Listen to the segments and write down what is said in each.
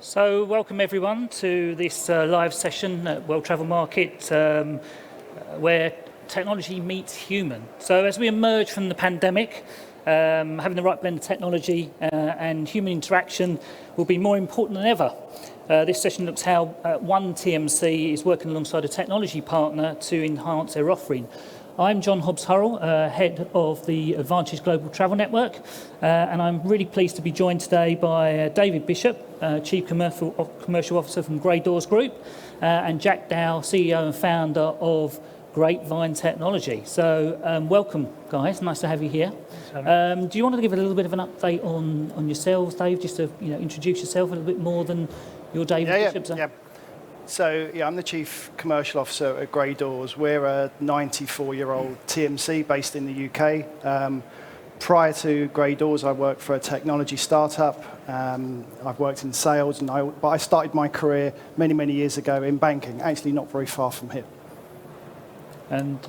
So welcome everyone to this live session at World Travel Market where technology meets human. So as we emerge from the pandemic, having the right blend of technology and human interaction will be more important than ever. This session looks how one TMC is working alongside a technology partner to enhance their offering. I'm John Hobbs-Hurrell, head of the Advantage Global Travel Network, and I'm really pleased to be joined today by David Bishop, Chief Commercial Officer from Dawes Group, and Jack Dowes, CEO and founder of Grapevine Technology. So welcome, guys. Nice to have you here. Do you want to give a little bit of an update on yourselves, Dave, just to introduce yourself a little bit more than your David Bishop? Yeah. So, I'm the Chief Commercial Officer at Dawes. We're a 94-year-old TMC based in the UK. Prior to Dawes, I worked for a technology startup. I've worked in sales, but I started my career many, many years ago in banking, actually not very far from here. And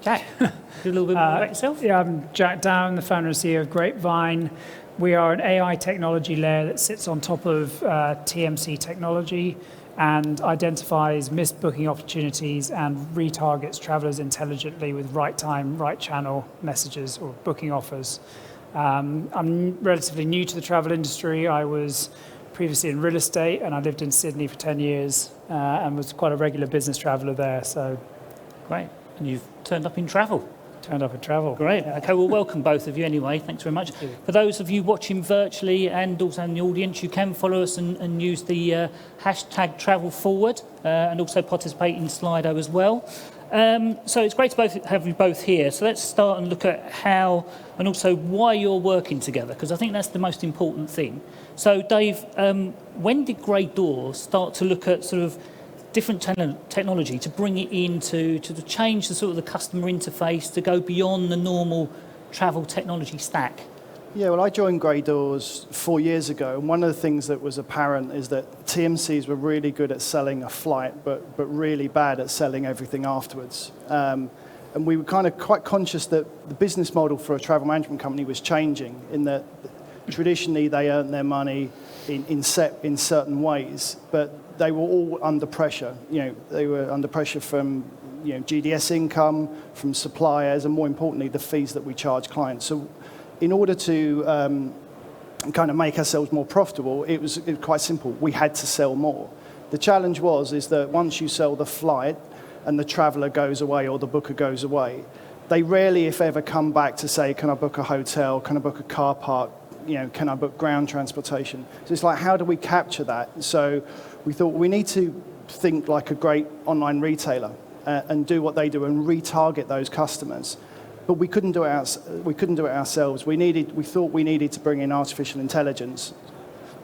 Jack, do a little bit more about yourself. Yeah, I'm Jack Dowes, the founder and CEO of Grapevine. We are an AI technology layer that sits on top of TMC technology and identifies missed booking opportunities and retargets travelers intelligently with right time, right channel messages or booking offers. I'm relatively new to the travel industry. I was previously in real estate and I lived in Sydney for 10 years and was quite a regular business traveller there. So, great. And you've turned up in travel. Great. Okay, well, welcome both of you anyway. Thanks very much. For those of you watching virtually and also in the audience, you can follow us and use the hashtag #TravelForward and also participate in Slido as well. So it's great to have you both here. So let's start and look at how and also why you're working together, because I think that's the most important thing. So Dave, when did Dawes start to look at sort of different technology to bring it in to change the sort of the customer interface to go beyond the normal travel technology stack? Yeah, well, I joined Dawes 4 years ago, and one of the things that was apparent is that TMCs were really good at selling a flight, but really bad at selling everything afterwards. And we were kind of quite conscious that the business model for a travel management company was changing, in that traditionally they earned their money in certain ways, but they were all under pressure. They were under pressure from GDS income, from suppliers, and more importantly, the fees that we charge clients. So in order to kind of make ourselves more profitable, it was quite simple. We had to sell more. The challenge is that once you sell the flight and the traveller goes away or the booker goes away, they rarely, if ever, come back to say, can I book a hotel? Can I book a car park? Can I book ground transportation? So it's like, how do we capture that? So we thought we need to think like a great online retailer and do what they do and retarget those customers. But we couldn't do it ourselves. We thought we needed to bring in artificial intelligence.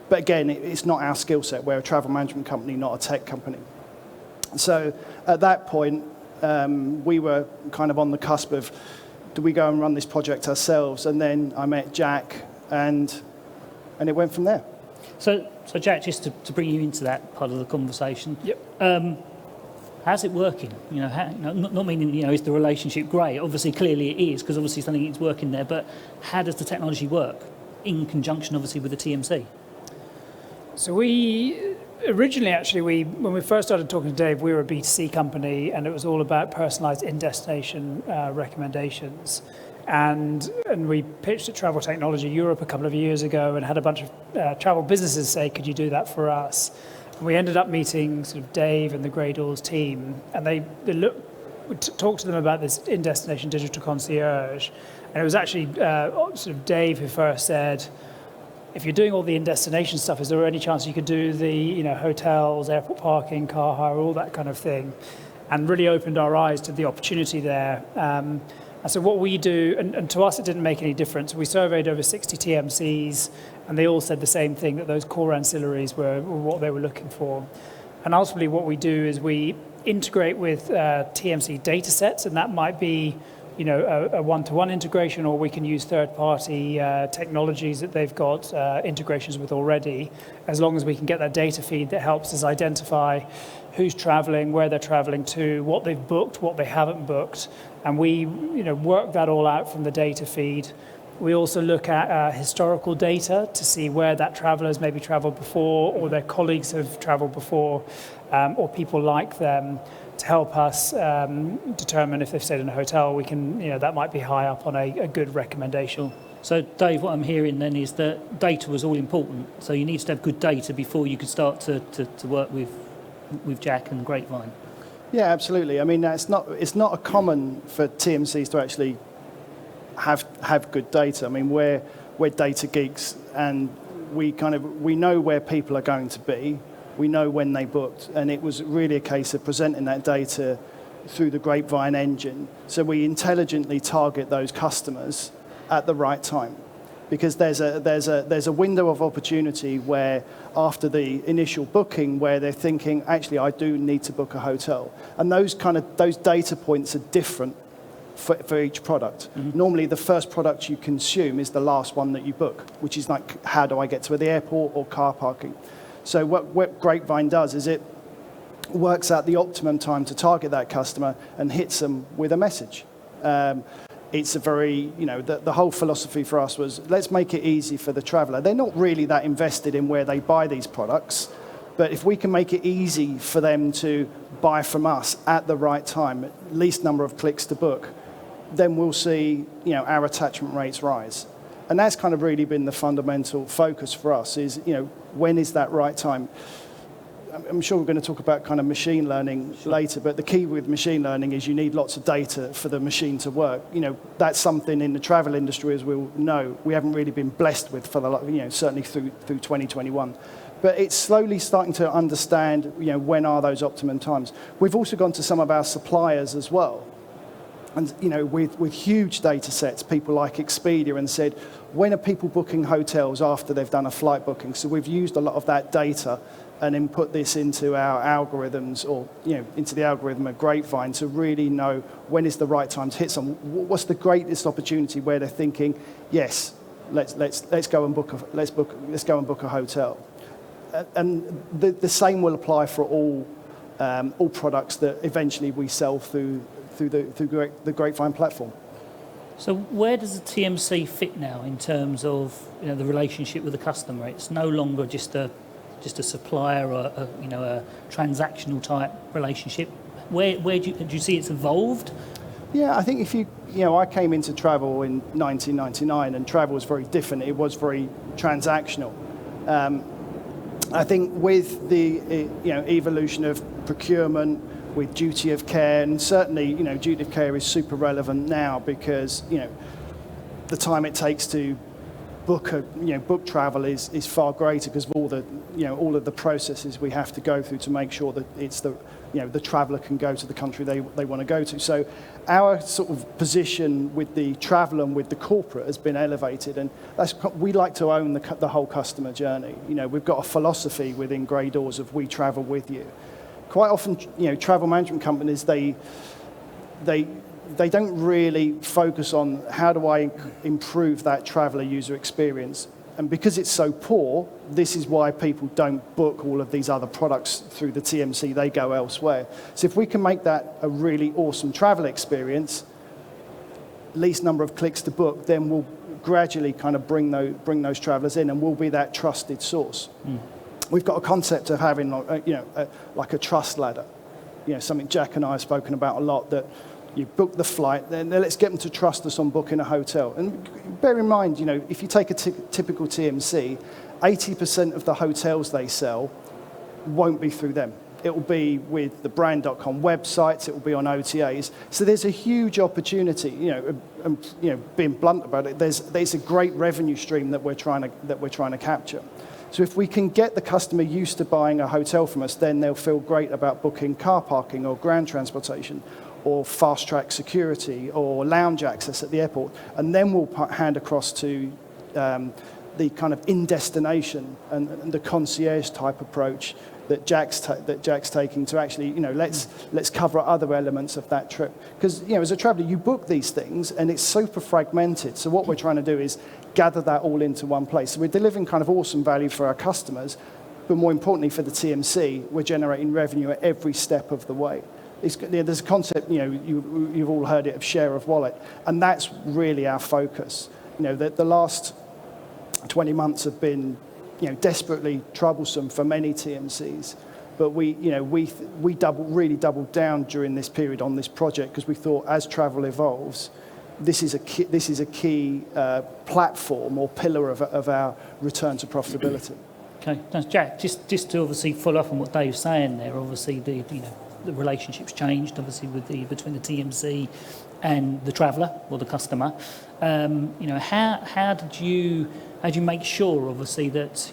But again, it's not our skill set. We're a travel management company, not a tech company. So at that point, we were kind of on the cusp of, do we go and run this project ourselves? And then I met Jack, and it went from there. So Jack, just to bring you into that part of the conversation. Yep. How's it working? Not meaning is the relationship great? Obviously, clearly it is, because obviously something is working there. But how does the technology work in conjunction, obviously, with the TMC? So we originally, when we first started talking to Dave, we were a B2C company, and it was all about personalised in-destination recommendations. And we pitched at Travel Technology Europe a couple of years ago and had a bunch of travel businesses say, could you do that for us? And we ended up meeting sort of Dave and the Dawes team, and we talked to them about this in-destination digital concierge. And it was actually sort of Dave who first said, if you're doing all the in-destination stuff, is there any chance you could do the hotels, airport parking, car hire, all that kind of thing? And really opened our eyes to the opportunity there. And so what we do, and to us it didn't make any difference. We surveyed over 60 TMCs, and they all said the same thing, that those core ancillaries were what they were looking for. And ultimately what we do is we integrate with TMC data sets, and that might be a one-to-one integration, or we can use third-party technologies that they've got integrations with already, as long as we can get that data feed that helps us identify who's traveling, where they're traveling to, what they've booked, what they haven't booked. And we work that all out from the data feed. We also look at historical data to see where that traveller has maybe travelled before, or their colleagues have travelled before, or people like them, to help us determine if they've stayed in a hotel. We can, that might be high up on a good recommendation. So, Dave, what I'm hearing then is that data was all important. So you need to have good data before you could start to work with Jack and Grapevine. Yeah, absolutely. I mean, it's not common for TMCs to actually have good data. I mean, we're data geeks, and we know where people are going to be. We know when they booked, and it was really a case of presenting that data through the Grapevine engine. So we intelligently target those customers at the right time, because there's a window of opportunity where after the initial booking where they're thinking, actually, I do need to book a hotel, and those data points are different for each product. Mm-hmm. Normally, the first product you consume is the last one that you book, which is like, how do I get to the airport or car parking? So what Grapevine does is it works out the optimum time to target that customer and hits them with a message. It's a very, the whole philosophy for us was, let's make it easy for the traveller. They're not really that invested in where they buy these products, but if we can make it easy for them to buy from us at the right time, at least number of clicks to book, then we'll see, our attachment rates rise. And that's kind of really been the fundamental focus for us is, when is that right time? I'm sure we're going to talk about kind of machine learning later, but the key with machine learning is you need lots of data for the machine to work. That's something in the travel industry, as we'll know, we haven't really been blessed with for certainly through 2021. But it's slowly starting to understand, when are those optimum times. We've also gone to some of our suppliers as well. And with huge data sets, people like Expedia, and said, when are people booking hotels after they've done a flight booking? So we've used a lot of that data and then put this into our algorithms, or into the algorithm of Grapevine, to really know when is the right time to hit someone. What's the greatest opportunity where they're thinking, yes, let's go and book a hotel. And the same will apply for all products that eventually we sell through the Grapevine platform. So where does the TMC fit now in terms of the relationship with the customer? It's no longer just a supplier or a transactional type relationship. Where do you see it's evolved? Yeah, I think if I came into travel in 1999, and travel was very different. It was very transactional. I think with the evolution of procurement, with duty of care, and certainly duty of care is super relevant now, because the time it takes to book travel is far greater because of all of the processes we have to go through to make sure that it's the traveller can go to the country they want to go to. So our sort of position with the traveller and with the corporate has been elevated, and we like to own the whole customer journey. We've got a philosophy within Grey Doors of we travel with you. Quite often, travel management companies, they don't really focus on how do I improve that traveller user experience. And because it's so poor, this is why people don't book all of these other products through the TMC. They go elsewhere. So if we can make that a really awesome travel experience, least number of clicks to book, then we'll gradually kind of bring those travellers in, and we'll be that trusted source. Mm. We've got a concept of having like a trust ladder. Something Jack and I have spoken about a lot, that you book the flight, then let's get them to trust us on booking a hotel. And bear in mind, if you take a typical TMC, 80% of the hotels they sell won't be through them. It will be with the brand.com websites, it will be on OTAs. So there's a huge opportunity, being blunt about it, there's a great revenue stream that we're trying to capture. So if we can get the customer used to buying a hotel from us, then they'll feel great about booking car parking or ground transportation or fast-track security or lounge access at the airport. And then we'll hand across to the kind of in-destination and the concierge type approach that Jack's taking to actually, let's cover other elements of that trip. Because, as a traveller, you book these things and it's super fragmented. So what we're trying to do is gather that all into one place. So we're delivering kind of awesome value for our customers, but more importantly for the TMC, we're generating revenue at every step of the way. There's a concept, you've all heard it, of share of wallet, and that's really our focus. the last 20 months have been, desperately troublesome for many TMCs. But we really doubled down during this period on this project because we thought as travel evolves, this is a key platform or pillar of our return to profitability. Okay, now, Jack, just to obviously follow up on what Dave's saying there, obviously the relationship's changed, obviously between the TMC and the traveller or the customer. How did you make sure, obviously, that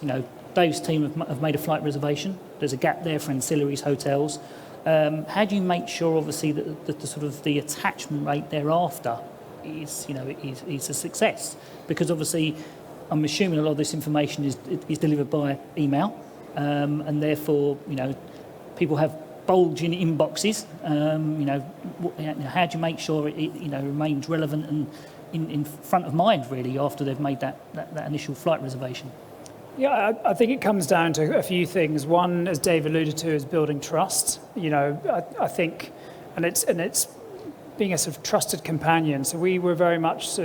Dave's team have made a flight reservation? There's a gap there for ancillaries, hotels. How do you make sure, obviously, that the sort of the attachment rate thereafter is a success? Because obviously, I'm assuming a lot of this information is delivered by email, and therefore, people have bulging inboxes. How do you make sure it remains relevant and in front of mind really after they've made that initial flight reservation? Yeah, I think it comes down to a few things. One, as Dave alluded to, is building trust. I think, and it's being a sort of trusted companion. So we were very much,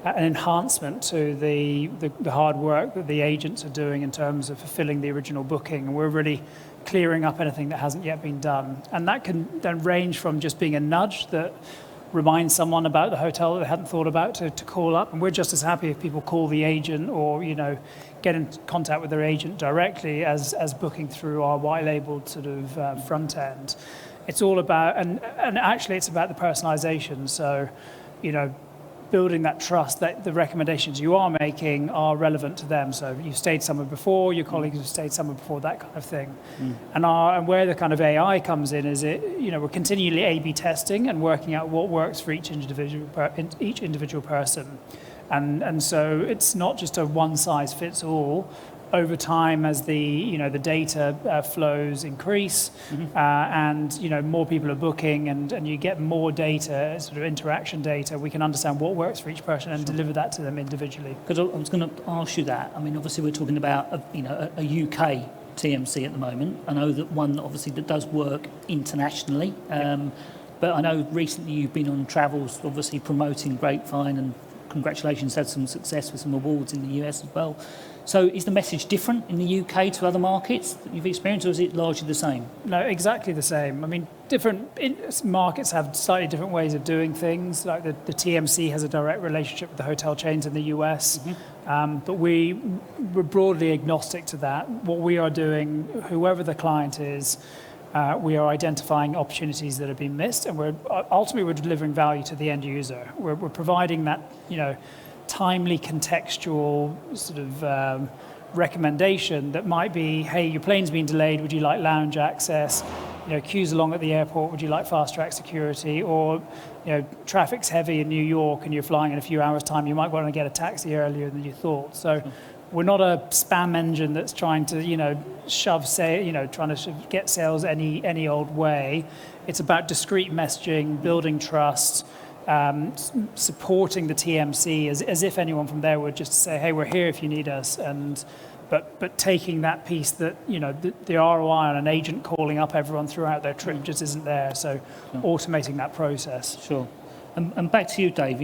an enhancement to the hard work that the agents are doing in terms of fulfilling the original booking, and we're really clearing up anything that hasn't yet been done. And that can then range from just being a nudge that reminds someone about the hotel that they hadn't thought about to call up, and we're just as happy if people call the agent or get in contact with their agent directly as booking through our white labeled sort of front end. It's all about, and actually it's about the personalization. So building that trust that the recommendations you are making are relevant to them. So you stayed somewhere before, your colleagues have stayed somewhere before, that kind of thing. And where the kind of AI comes in is we're continually A/B testing and working out what works for each individual person. And so it's not just a one size fits all. Over time, as the data flows increase, and more people are booking, and you get more data, sort of interaction data, we can understand what works for each person and deliver that to them individually. Because I was going to ask you that. I mean, obviously we're talking about a UK TMC at the moment. I know that one obviously that does work internationally, but I know recently you've been on travels, obviously promoting Grapevine, and congratulations, had some success with some awards in the US as well. So is the message different in the UK to other markets that you've experienced, or is it largely the same? No, exactly the same. I mean, different markets have slightly different ways of doing things. Like the TMC has a direct relationship with the hotel chains in the US, but we're broadly agnostic to that. What we are doing, whoever the client is, we are identifying opportunities that have been missed, and we're delivering value to the end user. We're providing that, timely contextual sort of recommendation that might be, hey, your plane's been delayed, would you like lounge access? Queues along at the airport, would you like fast track security? Or traffic's heavy in New York and you're flying in a few hours time, you might want to get a taxi earlier than you thought. So we're not a spam engine that's trying to trying to get sales any old way. It's about discreet messaging, building trust, supporting the TMC as if anyone from there would just say, hey, we're here if you need us, but taking that piece that the ROI on an agent calling up everyone throughout their trip just isn't there. So automating that process. Sure. And back to you, Dave.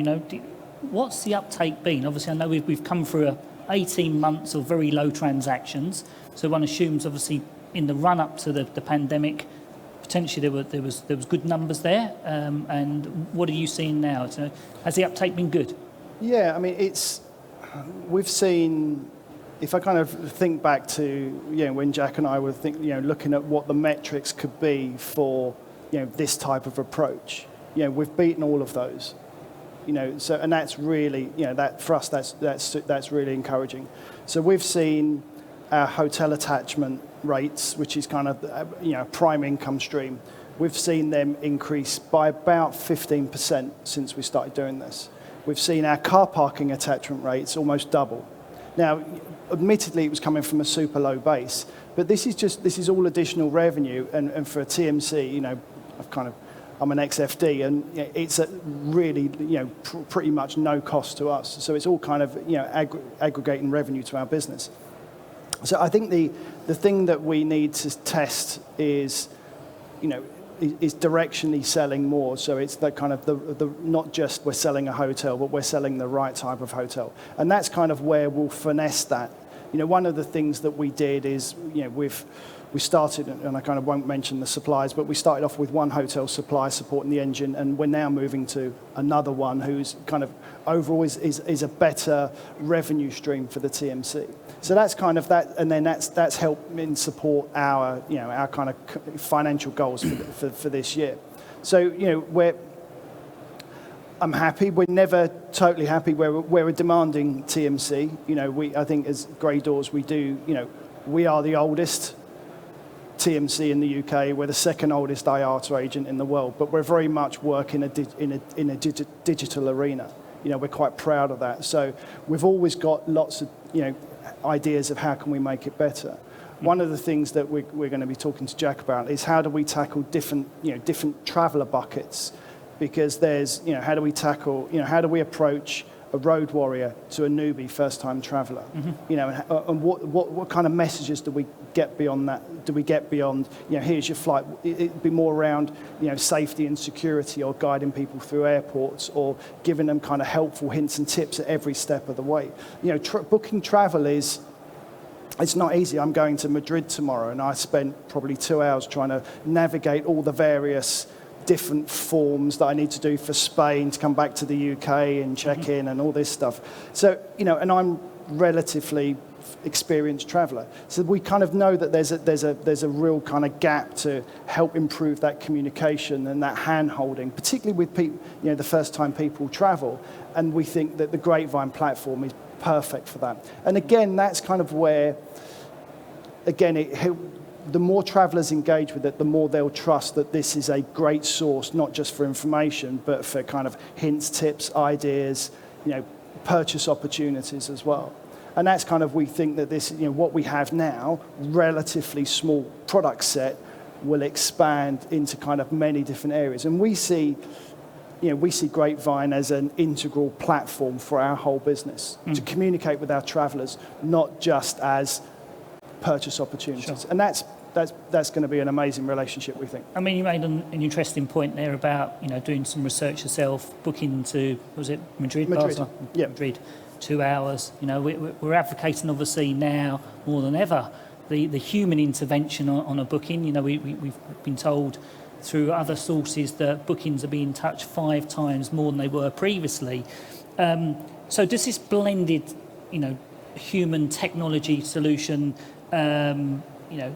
What's the uptake been? Obviously, I know we've come through 18 months of very low transactions. So one assumes, obviously, in the run up to the pandemic, potentially there was good numbers there. And what are you seeing now? So has the uptake been good? Yeah, I mean, we've seen, if I kind of think back to when Jack and I were looking at what the metrics could be for this type of approach, we've beaten all of those. So, and that's really, that for us, that's really encouraging. So we've seen our hotel attachment rates, which is kind of a prime income stream. We've seen them increase by about 15% since we started doing this. We've seen our car parking attachment rates almost double. Now, admittedly, it was coming from a super low base, but this is all additional revenue, and for a TMC, I'm an ex-FD, and it's at really, pretty much no cost to us. So it's all kind of, aggregating revenue to our business. So I think the thing that we need to test is, is directionally selling more. So it's the kind of the not just we're selling a hotel, but we're selling the right type of hotel. And that's kind of where we'll finesse that. You know, one of the things that we did is, you know, we started, and I kind of won't mention the suppliers, but we started off with one hotel supplier supporting the engine, and we're now moving to another one who's kind of overall is a better revenue stream for the TMC. So that's kind of that, and then that's helped in support our, you know, our kind of financial goals for this year. So, you know, I'm happy. We're never totally happy. We're a demanding TMC. You know, I think as Grey Doors, we do, you know, we are the oldest TMC in the UK. We're the second oldest IATA agent in the world, but we're very much working in a digital arena. You know, we're quite proud of that. So we've always got lots of, you know, ideas of how can we make it better. One of the things that we're going to be talking to Jack about is how do we tackle different traveller buckets, because there's, you know, how do we tackle, you know, how do we approach a road warrior to a newbie first-time traveller? You know, and what kind of messages do we get beyond that? Do we get beyond, you know, here's your flight? It'd be more around, you know, safety and security, or guiding people through airports, or giving them kind of helpful hints and tips at every step of the way. You know, booking travel it's not easy. I'm going to Madrid tomorrow, and I spent probably 2 hours trying to navigate all the various different forms that I need to do for Spain to come back to the UK and check in and all this stuff. So, you know, and I'm relatively experienced traveller. So we kind of know that there's a real kind of gap to help improve that communication and that hand-holding, particularly with people, you know, the first time people travel. And we think that the Grapevine platform is perfect for that. And again, that's kind of where, again, the more travellers engage with it, the more they'll trust that this is a great source, not just for information, but for kind of hints, tips, ideas, you know, purchase opportunities as well. And that's kind of, we think that this, you know, what we have now, relatively small product set, will expand into kind of many different areas. And we see Grapevine as an integral platform for our whole business to communicate with our travellers, not just as purchase opportunities. Sure. And that's going to be an amazing relationship, we think. I mean, you made an interesting point there about, you know, doing some research yourself, booking to, was it Madrid? Yeah. Madrid, 2 hours. You know, we're advocating obviously now more than ever the human intervention on a booking. You know, we've been told through other sources that bookings are being touched 5 times more than they were previously. So does this blended, you know, human technology solution, you know,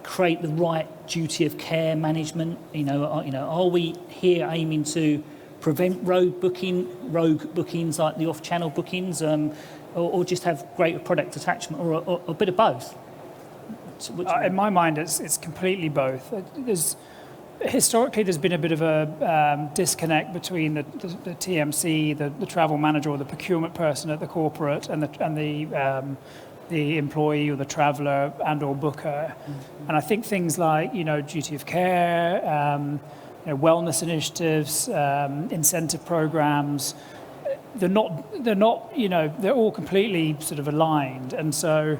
create the right duty of care management? You know, are we here aiming to prevent rogue bookings like the off-channel bookings, or just have greater product attachment, or a bit of both? In my mind, it's completely both. Historically, there's been a bit of a disconnect between the TMC, the travel manager, or the procurement person at the corporate, and the employee or the traveller and or booker. And I think things like, you know, duty of care, you know, wellness initiatives, incentive programs, they're not, you know, they're all completely sort of aligned. And so,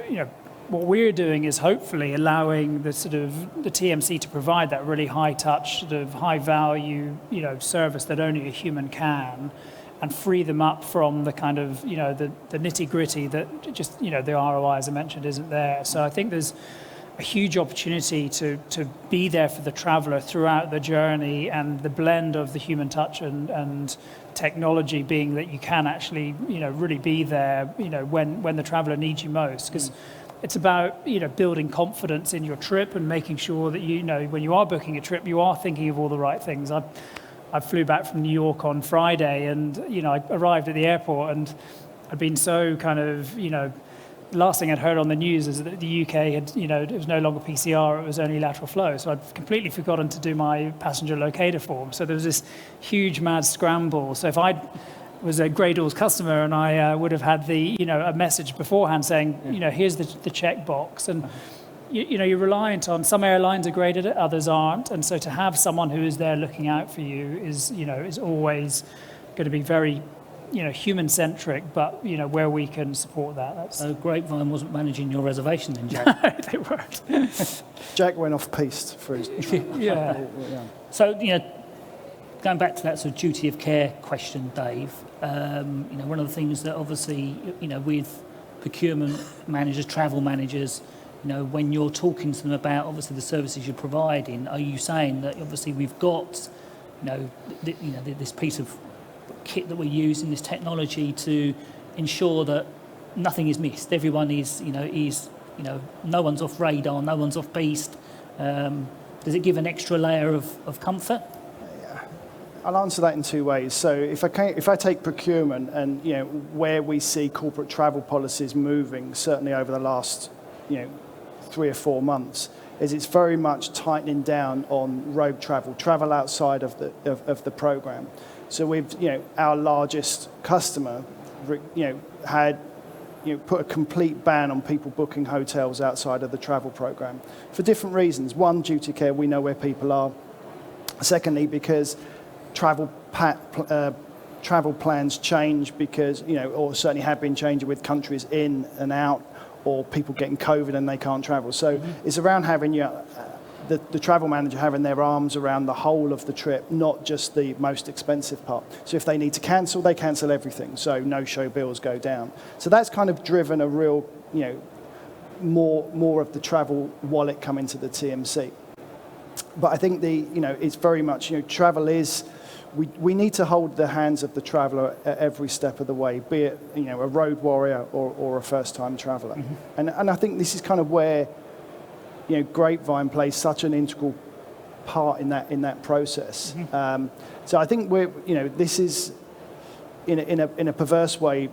you know, what we're doing is hopefully allowing the TMC to provide that really high touch, sort of high value, you know, service that only a human can, and free them up from the kind of, you know, the nitty gritty that just, you know, the ROI, as I mentioned, isn't there. So I think there's a huge opportunity to be there for the traveller throughout the journey, and the blend of the human touch and technology being that you can actually, you know, really be there, you know, when the traveller needs you most. Because it's about, you know, building confidence in your trip and making sure that, you know, when you are booking a trip, you are thinking of all the right things. I flew back from New York on Friday, and, you know, I arrived at the airport, and I'd been so kind of, you know, last thing I'd heard on the news is that the UK had, you know, it was no longer PCR, it was only lateral flow. So I'd completely forgotten to do my passenger locator form. So there was this huge mad scramble. So if I was a Grey Doors customer, and I would have had the, you know, a message beforehand saying, you know, here's the check box. And, you know, you're reliant on, some airlines are great at it, others aren't. And so to have someone who is there looking out for you is, you know, is always going to be very human-centric, but, where we can support that. That's So Grapevine wasn't managing your reservation then, Jack? they weren't. Jack went off piste for his Yeah. So, going back to that sort of duty of care question, Dave, one of the things that obviously, with procurement managers, travel managers, when you're talking to them about obviously the services you're providing, are you saying that obviously we've got, this piece of kit that we're using, this technology to ensure that nothing is missed, everyone is, no one's off radar, no one's off piste? Does it give an extra layer of comfort? I'll answer that in two ways. So if I take procurement and where we see corporate travel policies moving, certainly over the last 3 or 4 months, is it's very much tightening down on road travel outside of the program. So we've our largest customer had put a complete ban on people booking hotels outside of the travel program for different reasons. One, duty of care, we know where people are. Secondly, because travel plans change because, or certainly have been changing with countries in and out, or people getting COVID and they can't travel. So it's around having the travel manager having their arms around the whole of the trip, not just the most expensive part. So if they need to cancel, they cancel everything. So no-show bills go down. So that's kind of driven a real, more of the travel wallet coming to the TMC. But I think it's very much, travel is, we need to hold the hands of the traveller at every step of the way, be it, a road warrior or a first-time traveller. And I think this is kind of where, Grapevine plays such an integral part in that process. So I think this is, in a perverse way,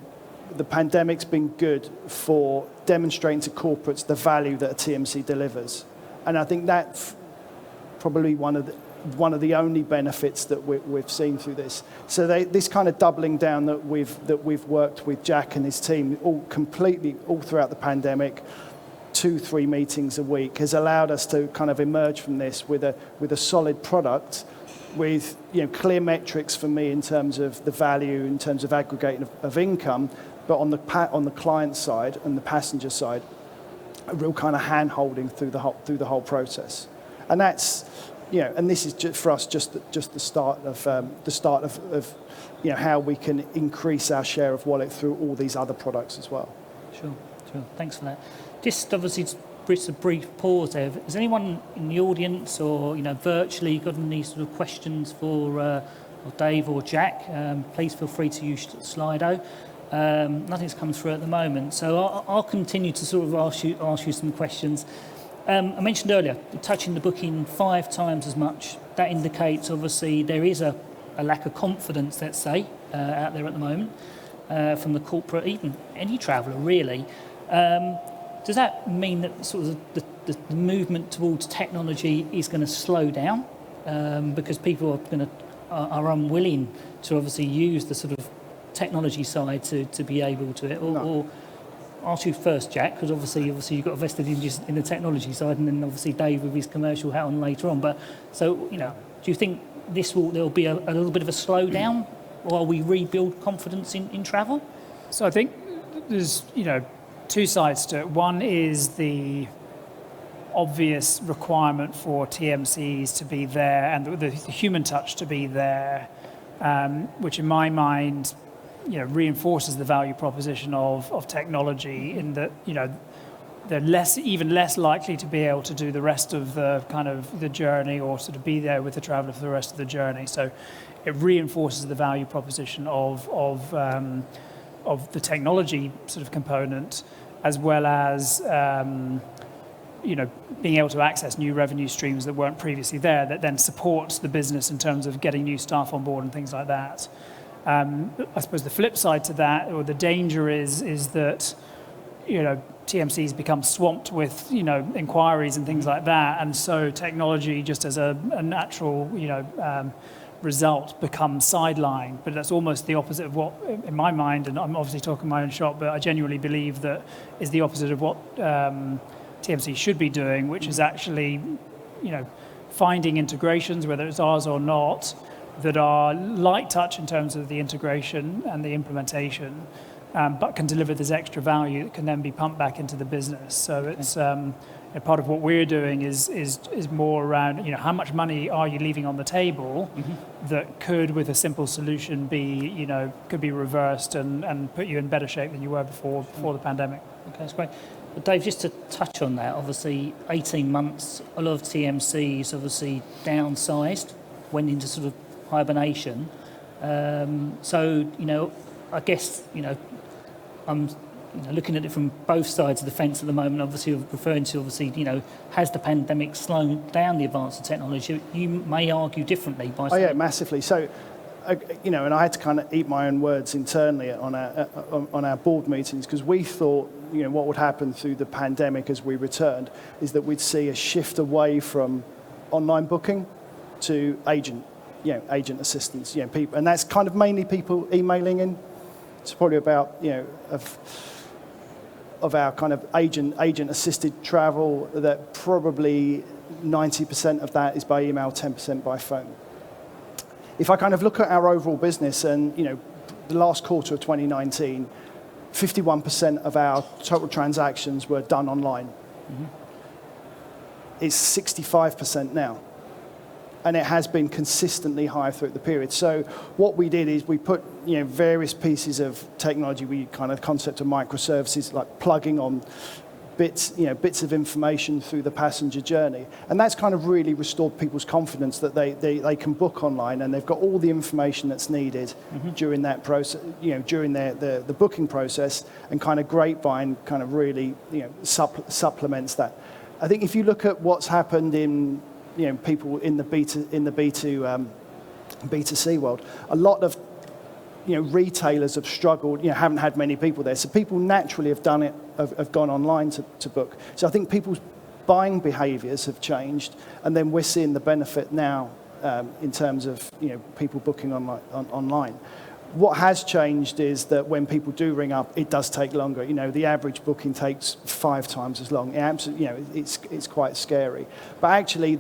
the pandemic's been good for demonstrating to corporates the value that a TMC delivers. And I think that's probably one of the only benefits that we've seen through this. So this kind of doubling down that we've worked with Jack and his team all throughout the pandemic, 2-3 meetings a week, has allowed us to kind of emerge from this with a solid product, with clear metrics for me in terms of the value, in terms of aggregating of income, but on the client side and the passenger side, a real kind of hand holding through the whole process. And that's, and this is just for us just the start of how we can increase our share of wallet through all these other products as well. Sure. Thanks for that. Just obviously, just a brief pause there. Has anyone in the audience or virtually got any sort of questions for Dave or Jack? Please feel free to use Slido. Nothing's come through at the moment, so I'll continue to sort of ask you some questions. I mentioned earlier, touching the booking 5 times as much. That indicates, obviously, there is a lack of confidence, let's say, out there at the moment from the corporate, even any traveller, really. Does that mean that sort of the movement towards technology is going to slow down because people are unwilling to obviously use the sort of technology side to be able to it, or ask you first, Jack, because obviously you've got a vested interest in the technology side, and then obviously Dave with his commercial hat on later on. But so do you think there'll be a little bit of a slowdown while we rebuild confidence in travel? So I think there's 2 sides to it. One is the obvious requirement for TMCs to be there and the human touch to be there, which in my mind reinforces the value proposition of technology, in that they're even less likely to be able to do the rest of the kind of the journey, or sort of be there with the traveller for the rest of the journey. So it reinforces the value proposition of the technology sort of component, as well as being able to access new revenue streams that weren't previously there, that then supports the business in terms of getting new staff on board and things like that. I suppose the flip side to that, or the danger is that TMCs become swamped with inquiries and things like that, and so technology, just as a natural result, becomes sidelined. But that's almost the opposite of what, in my mind, and I'm obviously talking my own shop, but I genuinely believe that is the opposite of what TMC should be doing, which is actually finding integrations, whether it's ours or not, that are light touch in terms of the integration and the implementation, but can deliver this extra value that can then be pumped back into the business. So it's part of what we're doing is more around, how much money are you leaving on the table that could, with a simple solution, be could be reversed and put you in better shape than you were before the pandemic. Okay, that's great. But Dave, just to touch on that, obviously 18 months, a lot of TMCs obviously downsized, went into sort of hibernation. So, I guess, I'm looking at it from both sides of the fence at the moment. Obviously, referring to, has the pandemic slowed down the advance of technology? You may argue differently by saying... Oh, yeah, massively. So, and I had to kind of eat my own words internally on our board meetings, because we thought, what would happen through the pandemic as we returned is that we'd see a shift away from online booking to agent assistance, people, and that's kind of mainly people emailing in. It's probably about, of our kind of agent-assisted travel, that probably 90% of that is by email, 10% by phone. If I kind of look at our overall business and, the last quarter of 2019, 51% of our total transactions were done online. It's 65% now. And it has been consistently high throughout the period. So what we did is we put various pieces of technology. We kind of concept of microservices, like plugging on bits of information through the passenger journey, and that's kind of really restored people's confidence that they can book online and they've got all the information that's needed during that process, during the booking process, and kind of Grapevine kind of really supplements that. I think if you look at what's happened in people in the B2C world, a lot of retailers have struggled, haven't had many people there. So people naturally have done it, have gone online to book. So I think people's buying behaviours have changed, and then we're seeing the benefit now in terms of people booking online. What has changed is that when people do ring up, it does take longer. The average booking takes 5 times as long. It's quite scary. But actually,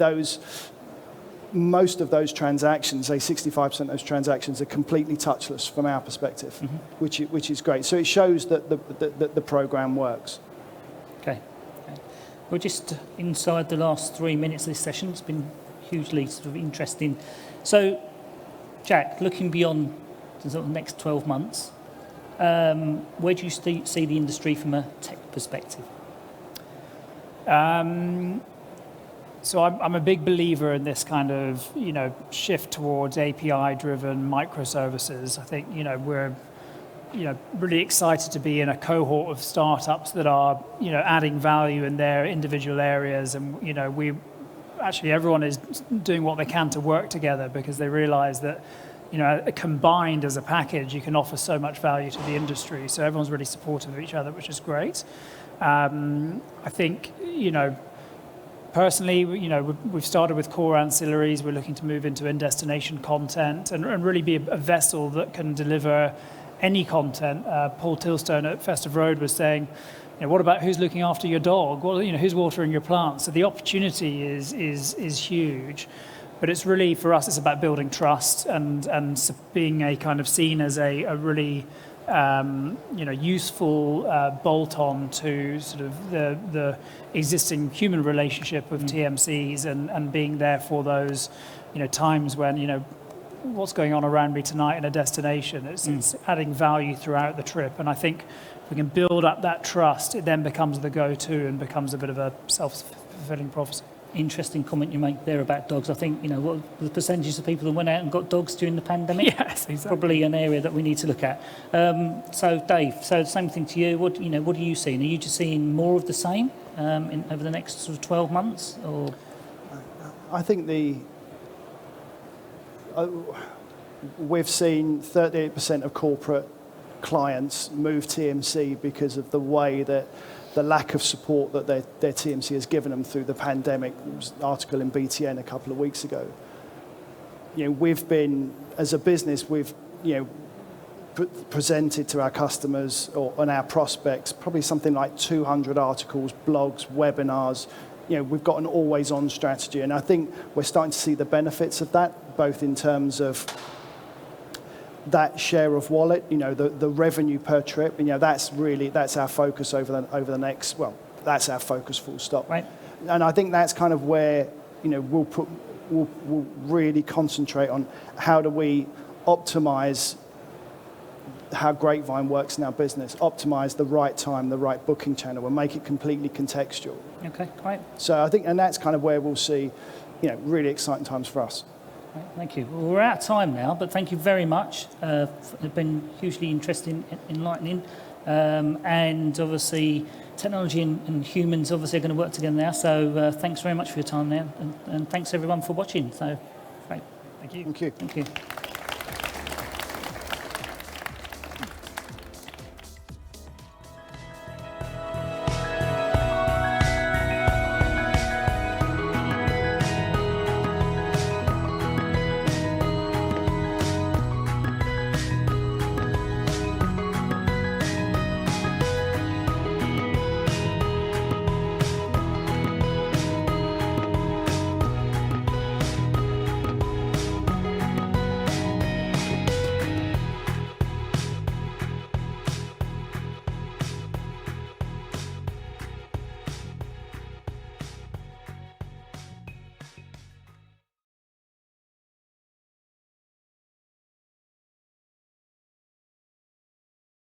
most of those transactions, say 65% of those transactions, are completely touchless from our perspective, which is great. So it shows that the program works. Okay. We're just inside the last 3 minutes of this session. It's been hugely sort of interesting. So, Jack, looking beyond the sort of next 12 months, where do you see the industry from a tech perspective? So I'm a big believer in this kind of, shift towards API-driven microservices. I think, we're, really excited to be in a cohort of startups that are, adding value in their individual areas. And, everyone is doing what they can to work together, because they realize that, combined as a package, you can offer so much value to the industry. So everyone's really supportive of each other, which is great. I think, personally, we've started with core ancillaries. We're looking to move into in-destination content and really be a vessel that can deliver any content. Paul Tilstone at Festive Road was saying, what about who's looking after your dog? Well, who's watering your plants? So the opportunity is huge. But it's really, for us, it's about building trust and being a kind of seen as a really useful bolt-on to sort of the existing human relationship with TMCs and being there for those times when what's going on around me tonight in a destination. It's adding value throughout the trip, and I think if we can build up that trust, it then becomes the go-to and becomes a bit of a self-fulfilling prophecy. Interesting comment you make there about dogs. I think, what the percentage of people that went out and got dogs during the pandemic? Yes, exactly. Probably an area that we need to look at. So, Dave, the same thing to you. What are you seeing? Are you just seeing more of the same over the next sort of 12 months? Or? I think we've seen 38% of corporate clients move TMC because of the way that the lack of support that their TMC has given them through the pandemic. There was an article in BTN a couple of weeks ago. We've been, as a business, we've presented to our customers and our prospects probably something like 200 articles, blogs, webinars, we've got an always-on strategy. And I think we're starting to see the benefits of that, both in terms of that share of wallet, the revenue per trip. That's our focus over the next. Well, that's our focus, full stop. Right. And I think that's kind of where we'll really concentrate on how do we optimize how Grapevine works in our business, optimize the right time, the right booking channel, and make it completely contextual. Okay, great. So I think, and that's kind of where we'll see, really exciting times for us. Right, thank you. Well, we're out of time now, but thank you very much. It's been hugely interesting, enlightening, and obviously technology and humans obviously are going to work together now. So thanks very much for your time now, and thanks everyone for watching. So, great. Thank you. Thank you. Thank you.